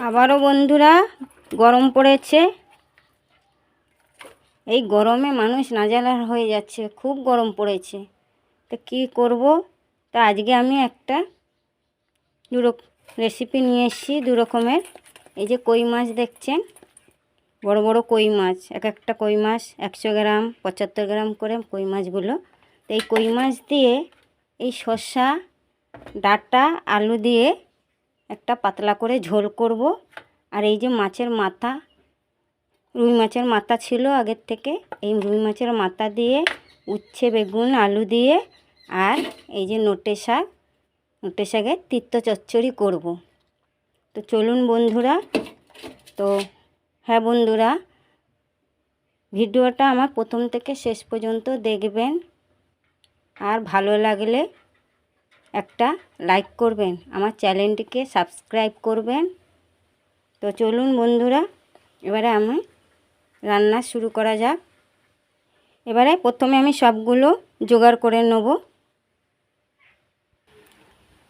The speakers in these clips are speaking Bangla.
আবারও বন্ধুরা গরম পড়েছে। এই গরমে মানুষ নাজেহাল হয়ে যাচ্ছে, খুব গরম পড়েছে। তো কী করব? তা আজকে আমি একটা রেসিপি নিয়ে এসেছি দু রকমের। এই যে কই মাছ দেখছেন, বড় বড় কই মাছ, এক একটা কই মাছ 100 গ্রাম 75 গ্রাম করে কই মাছগুলো। তো এই কই মাছ দিয়ে এই শসা ডাঁটা আলু দিয়ে একটা পাতলা করে ঝোল করব। আর এই যে মাছের মাথা, রুই মাছের মাথা ছিল আগের থেকে, এই রুই মাছের মাথা দিয়ে উচ্ছে বেগুন আলু দিয়ে, আর এই যে নোটে শাকের তিতো চচ্চড়ি করব। তো চলুন বন্ধুরা। তো হ্যাঁ বন্ধুরা, ভিডিওটা আমার প্রথম থেকে শেষ পর্যন্ত দেখবেন, আর ভালো লাগলে একটা লাইক করবেন, আমার চ্যানেলটিকে সাবস্ক্রাইব করবেন। তো চলুন বন্ধুরা, এবারে আমি রান্না শুরু করা যাক। এবারে প্রথমে আমি সবগুলো জোগাড় করে নেব।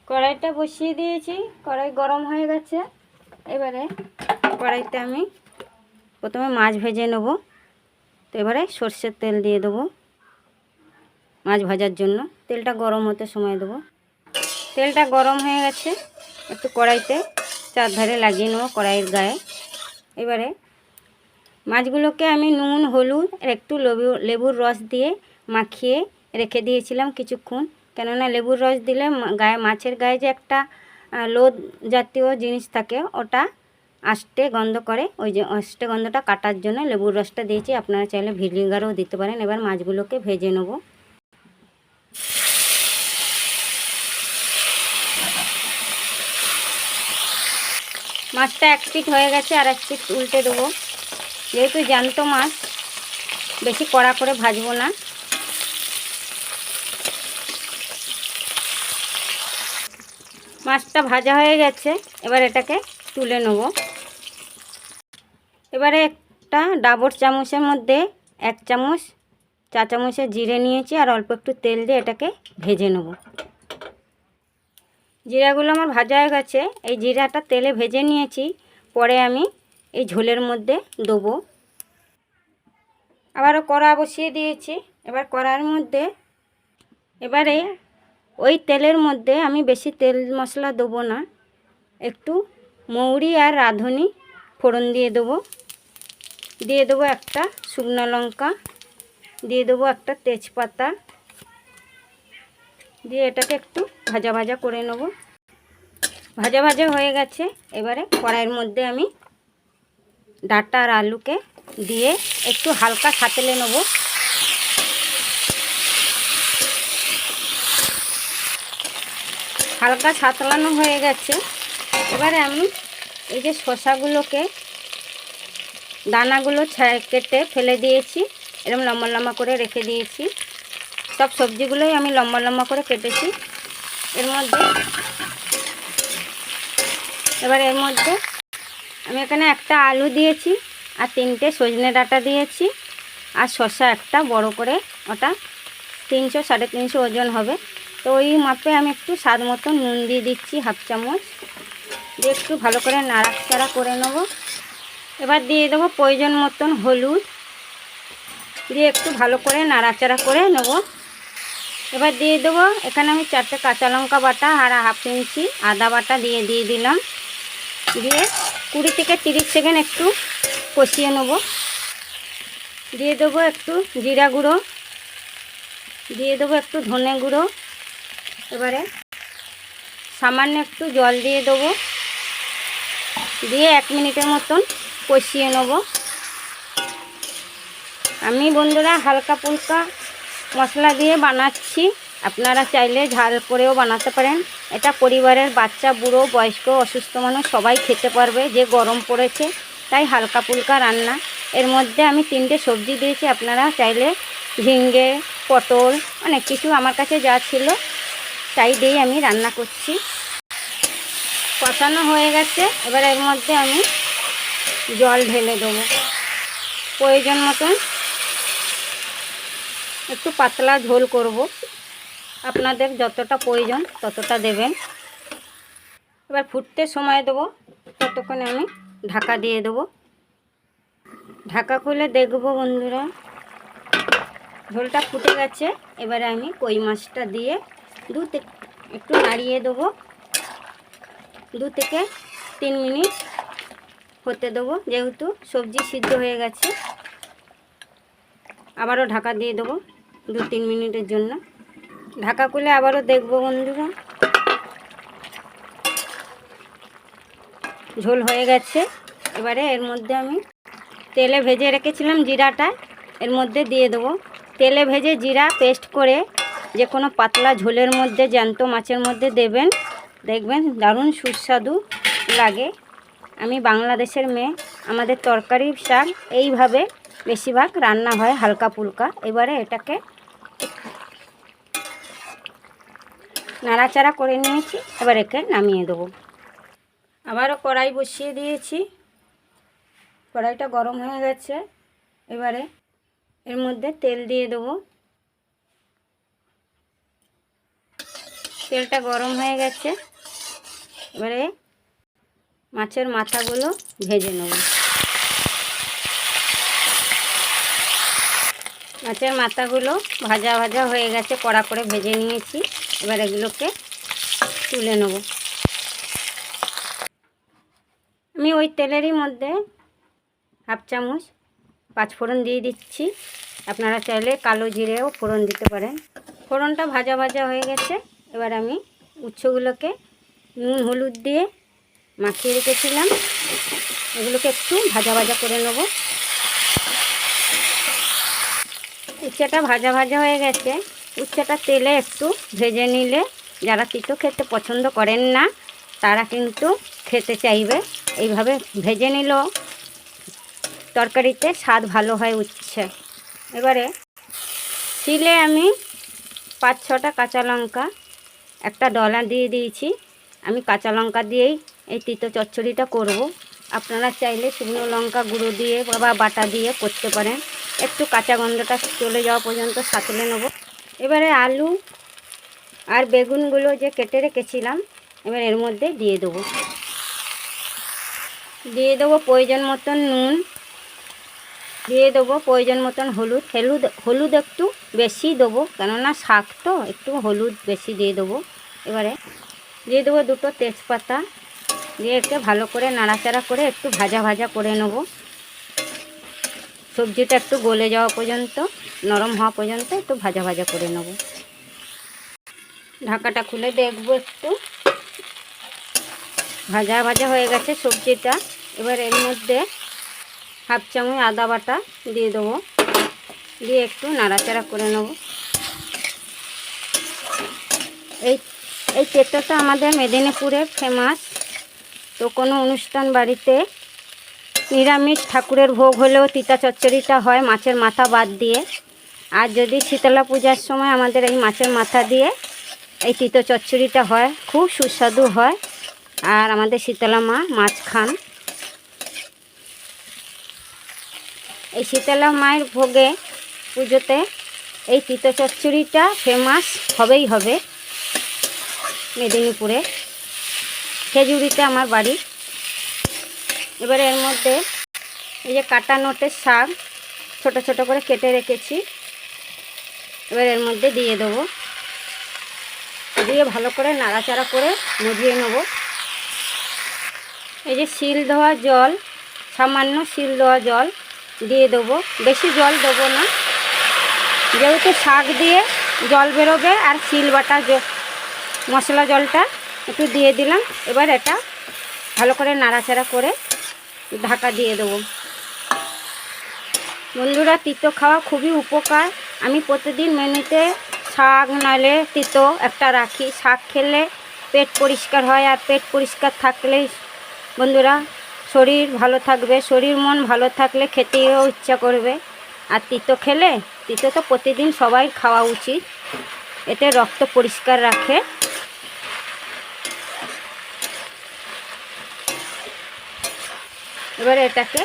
কড়াইটা বসিয়ে দিয়েছি, কড়াই গরম হয়ে গেছে। এবারে কড়াইতে আমি প্রথমে মাছ ভেজে নেব। তো এবারে সর্ষের তেল দিয়ে দেবো মাছ ভাজার জন্য। তেলটা গরম হতে সময় দেবো। তেলটা গরম হয়ে গেছে, একটু কড়াইতে চারধারে লাগিয়ে নেবো কড়াইয়ের গায়ে। এবারে মাছগুলোকে আমি নুন হলুদ আর একটু লেবুর রস দিয়ে মাখিয়ে রেখে দিয়েছিলাম কিছুক্ষণ। কেননা লেবুর রস দিলে মাছের গায়ে যে একটা লোদ জাতীয় জিনিস থাকে, ওটা আষ্টে গন্ধ করে। ওই যে আষ্টে গন্ধটা কাটার জন্য লেবুর রসটা দিয়েছি। আপনারা চাইলে ভিনেগারও দিতে পারেন। এবার মাছগুলোকে ভেজে নেব। মাছটা এক পিঠ হয়ে গেছে, আর এক পিঠ উল্টে দেবো। যেহেতু জ্যান্ত মাছ, বেশি কড়া করে ভাজবো না। মাছটা ভাজা হয়ে গেছে, এবার এটাকে তুলে নেব। এবারে একটা ডাবর চামচের মধ্যে 1 চামচ চা চামচের জিরে নিয়েছি, আর অল্প একটু তেল দিয়ে এটাকে ভেজে নেব। জিরাগুলো আমার ভাজা হয়ে গেছে। এই জিরাটা তেলে ভেজে নিয়েছি, পরে আমি এই ঝোলের মধ্যে দেবো। আবারও কড়া বসিয়ে দিয়েছি। এবার কড়ার মধ্যে এবারে ওই তেলের মধ্যে আমি বেশি তেল মশলা দেবো না, একটু মৌরি আর রাঁধুনি ফোড়ন দিয়ে দেবো। দিয়ে দেবো একটা শুকনো লঙ্কা, দিয়ে দেবো একটা তেজপাতা, দিয়ে এটাকে একটু ভাজা ভাজা করে নেব। ভাজা ভাজা হয়ে গেছে। এবারে কড়াইয়ের মধ্যে আমি ডাঁটা আর আলুকে দিয়ে একটু হালকা সাঁতেলে নেব। হালকা সাঁতলানো হয়ে গেছে। এবারে আমি এই যে শসাগুলোকে দানাগুলো কেটে ফেলে দিয়েছি, এরকম লম্বা লম্বা করে রেখে দিয়েছি। সব সবজিগুলোই আমি লম্বা লম্বা করে কেটেছি। এর মধ্যে আমি এখানে একটা আলু দিয়েছি, আর 3টে সজনে ডাঁটা দিয়েছি, আর শসা একটা বড় করে, ওটা 300 350 ওজন হবে। তো ওই মাপে আমি একটু স্বাদ মতো নুন দিয়ে দিচ্ছি, 1/2 চামচ দিয়ে একটু ভালো করে নাড়াচাড়া করে নেব। এবার দিয়ে দেবো প্রয়োজন মতন হলুদ, দিয়ে একটু ভালো করে নাড়াচাড়া করে নেব। এবার দিয়ে দেবো এখানে আমি 4টে কাঁচা লঙ্কা বাটা আর 1/2 ইঞ্চি আদা বাটা দিয়ে দিলাম। দিয়ে 20 থেকে 30 সেকেন্ড একটু কষিয়ে নেব। দিয়ে দেবো একটু জিরা গুঁড়ো, দিয়ে দেবো একটু ধনে গুঁড়ো। এবারে সামান্য একটু জল দিয়ে দেবো, দিয়ে 1 মিনিটের মতন কষিয়ে নেব। আমি বন্ধুরা হালকা ফুলকা মশলা দিয়ে বানাচ্ছি, আপনারা চাইলে ঝাল করেও বানাতে পারেন। এটা পরিবারের বাচ্চা বুড়ো বয়স্ক অসুস্থ মানুষ সবাই খেতে পারবে, যে গরম পড়েছে তাই হালকা ফুলকা রান্না। এর মধ্যে আমি 3টে সবজি দিয়েছি, আপনারা চাইলে ঝিঙ্গে পটল অনেক কিছু আমার কাছে যা ছিল তাই দিয়েই আমি রান্না করছি। কষানো হয়ে গেছে। এবার এর মধ্যে আমি জল ঢেলে দেবো প্রয়োজন মতন। একটু পাতলা ঝোল করব, আপনাদের যতটা প্রয়োজন ততটা দেবেন। এবার ফুটতে সময় দেবো। ততক্ষণ আমি ঢাকা দিয়ে দেবো। ঢাকা খুলে দেখবো বন্ধুরা ঝোলটা ফুটে গেছে। এবারে আমি কই মাছটা দিয়ে একটু নাড়িয়ে দেবো। 2 থেকে 3 মিনিট হতে দেবো, যেহেতু সবজি সিদ্ধ হয়ে গেছে। আবারও ঢাকা দিয়ে দেবো 2-3 মিনিটের জন্য। ঢাকা খুলে আবারও দেখবো বন্ধুরা ঝোল হয়ে গেছে। এবারে এর মধ্যে আমি তেলে ভেজে রেখেছিলাম জিরাটা এর মধ্যে দিয়ে দেবো। তেলে ভেজে জিরা পেস্ট করে যে কোনো পাতলা ঝোলের মধ্যে জ্যান্ত মাছের মধ্যে দেবেন, দেখবেন দারুণ সুস্বাদু লাগে। আমি বাংলাদেশের মেয়ে, আমাদের তরকারি শাক এইভাবে বেশিরভাগ রান্না হয় হালকা ফুলকা। এবারে এটাকে নাড়াচাড়া করে নিয়েছি, এবার একে নামিয়ে দেবো। আবারও কড়াই বসিয়ে দিয়েছি, কড়াইটা গরম হয়ে গেছে। এবারে এর মধ্যে তেল দিয়ে দেবো। তেলটা গরম হয়ে গেছে, এবারে মাছের মাথাগুলো ভেজে নেব। মাছের মাথাগুলো ভাজা ভাজা হয়ে গেছে, কড়া করে ভেজে নিয়েছি। এবার এগুলোকে তুলে নেব। আমি ওই তেলেরই মধ্যে 1/2 চামচ 5 ফোড়ন দিয়ে দিচ্ছি। আপনারা চাইলে কালো জিরেও ফোড়ন দিতে পারেন। ফোড়নটা ভাজা ভাজা হয়ে গেছে। এবার আমি উচ্ছেগুলোকে নুন হলুদ দিয়ে মাখিয়ে রেখেছিলাম, এগুলোকে একটু ভাজা ভাজা করে নেব। উচ্ছেটা ভাজা ভাজা হয়ে গেছে। উচ্ছেটা তেলে একটু ভেজে নিলে যারা তিতো খেতে পছন্দ করেন না তারা কিন্তু খেতে চাইবে। এইভাবে ভেজে নিলেও তরকারিতে স্বাদ ভালো হয় উচ্ছে। এবারে শিলে আমি 5-6টা কাঁচা লঙ্কা, একটা ডলা দিয়ে দিয়েছি। আমি কাঁচা লঙ্কা দিয়েই এই তিতো চচ্চড়িটা করব। আপনারা চাইলে শুকনো লঙ্কা গুঁড়ো দিয়ে বা বাটা দিয়ে করতে পারেন। একটু কাঁচা গন্ধটা চলে যাওয়া পর্যন্ত সাঁতলে নেব। এবারে আলু আর বেগুনগুলো যে কেটে রেখেছিলাম এবার এর মধ্যে দিয়ে দেবো। দিয়ে দেবো প্রয়োজন মতন নুন, দিয়ে দেবো প্রয়োজন মতন হলুদ একটু বেশি দেবো, কেননা শাক তো একটু হলুদ বেশি দিয়ে দেবো। এবারে দিয়ে দেবো 2টো তেজপাতা, দিয়ে একে ভালো করে নাড়াচাড়া করে একটু ভাজা ভাজা করে নেব। সবজিটা একটু গলে যাওয়া পর্যন্ত, নরম হওয়া পর্যন্ত একটু ভাজা ভাজা করে নেব। ঢাকাটা খুলে দেখবো, একটু ভাজা ভাজা হয়ে গেছে সবজিটা। এবার এর মধ্যে 1/2 চামচ আদা বাটা দিয়ে দেবো, দিয়ে একটু নাড়াচাড়া করে নেব। এই তেঁতোটা আমাদের মেদিনীপুরের ফেমাস। তো কোনো অনুষ্ঠান বাড়িতে নিরামিষ ঠাকুরের ভোগ হলেও তিতা চচ্চড়িটা হয় মাছের মাথা বাদ দিয়ে। আর যদি শীতলা পূজার সময় আমাদের এই মাছের মাথা দিয়ে এই তিতো চচ্চড়িটা হয়, খুব সুস্বাদু হয়। আর আমাদের শীতলা মা মাছ খান। এই শীতলা মায়ের ভোগে পুজোতে এই তিতো চচ্চড়িটা ফেমাস হবেই হবে। মেদিনীপুরে খেজুরিতে আমার বাড়ি। এবারে এর মধ্যে এই যে কাটা নোটের শাক ছোট ছোট করে কেটে রেখেছি, এবার এর মধ্যে দিয়ে দেবো। দিয়ে ভালো করে নাড়াচাড়া করে মজিয়ে নেব। এই যে শিল ধোয়া জল, সামান্য শিল ধোয়া জল দিয়ে দেবো, বেশি জল দেবো না, যেহেতু শাক দিয়ে জল বেরোবে। আর শিল বাটা মশলা জলটা একটু দিয়ে দিলাম। এবার এটা ভালো করে নাড়াচাড়া করে ঢাকা দিয়ে দেবো। বন্ধুরা, তিতো খাওয়া খুবই উপকার। আমি প্রতিদিন মেনুতে শাক নাহলে তিতো একটা রাখি। শাক খেলে পেট পরিষ্কার হয়, আর পেট পরিষ্কার থাকলেই বন্ধুরা শরীর ভালো থাকবে। শরীর মন ভালো থাকলে খেতেও ইচ্ছা করবে। আর তিতো খেলে, তিতো তো প্রতিদিন সবাই খাওয়া উচিত, এতে রক্ত পরিষ্কার রাখে। এবারে এটাকে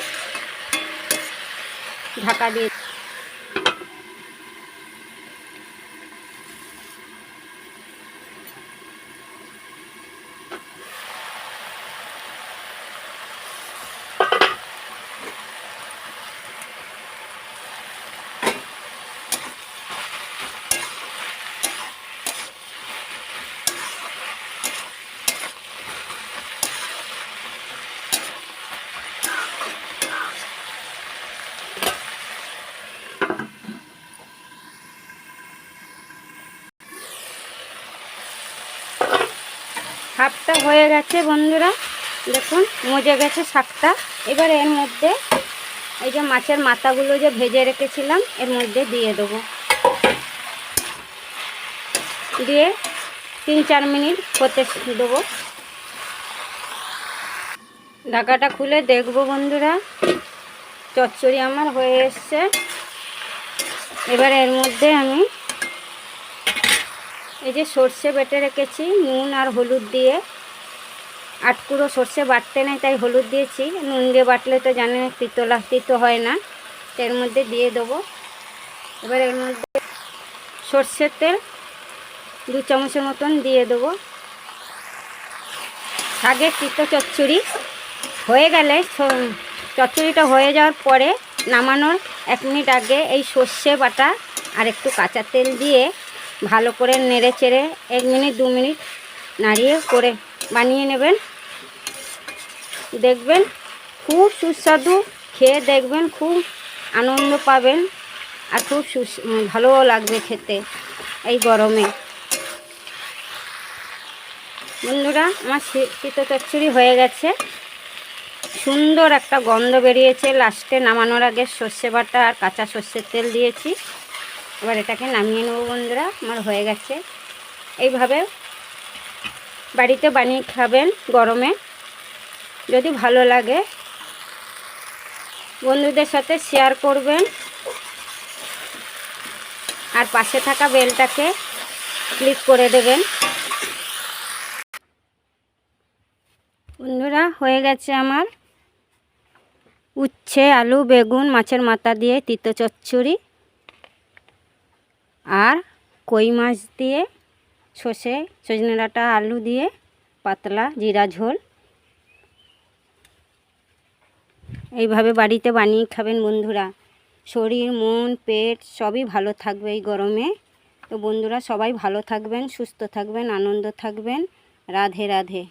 ঢাকা দিয়ে হাফটা হয়ে গেছে বন্ধুরা, দেখুন মজে গেছে শাকটা। এবার এর মধ্যে এই যে মাছের মাথাগুলো যে ভেজে রেখেছিলাম এর মধ্যে দিয়ে দেবো, দিয়ে 3-4 মিনিট হতে দেবো। ঢাকাটা খুলে দেখবো বন্ধুরা, চচ্চড়ি আমার হয়ে এসছে। এবার এর মধ্যে আমি এই যে সর্ষে বেটে রেখেছি নুন আর হলুদ দিয়ে, 8 কুঁড়ো সর্ষে বাটতে নেই তাই হলুদ দিয়েছি, নুন দিয়ে বাটলে তো জানেন তিতো হয় না, তো এর মধ্যে দিয়ে দেবো। এবার এর মধ্যে সর্ষের তেল 2 চামচের মতন দিয়ে দেবো। শাকের তিতো চচ্চড়ি হয়ে গেলে, চচ্চড়িটা হয়ে যাওয়ার পরে নামানোর 1 মিনিট আগে এই সর্ষে বাটা আর একটু কাঁচা তেল দিয়ে ভালো করে নেড়ে চেড়ে 1 মিনিট 2 মিনিট নাড়িয়ে করে বানিয়ে নেবেন। দেখবেন খুব সুস্বাদু, খেয়ে দেখবেন খুব আনন্দ পাবেন আর খুব ভালোও লাগবে খেতে এই গরমে। বন্ধুরা আমার তিতো চচ্চড়ি হয়ে গেছে, সুন্দর একটা গন্ধ বেরিয়েছে। লাস্টে নামানোর আগে সর্ষে বাটা আর কাঁচা সর্ষের তেল দিয়েছি। এবার এটাকে নামিয়ে নেব বন্ধুরা, আমার হয়ে গেছে। এইভাবে বাড়িতে বানিয়ে খাবেন গরমে, যদি ভালো লাগে বন্ধুদের সাথে শেয়ার করবেন আর পাশে থাকা বেলটাকে ক্লিক করে দেবেন। বন্ধুরা হয়ে গেছে আমার উচ্ছে আলু বেগুন মাছের মাথা দিয়ে তিতো চচ্চড়ি আর কই মাছ দিয়ে সজনে ডাঁটা আলু দিয়ে পাতলা জিরা ঝোল। এইভাবে বাড়িতে বানিয়ে খাবেন বন্ধুরা, শরীর মন পেট সবই ভালো থাকবে এই গরমে। তো বন্ধুরা সবাই ভালো থাকবেন, সুস্থ থাকবেন, আনন্দ থাকবেন। রাধে রাধে।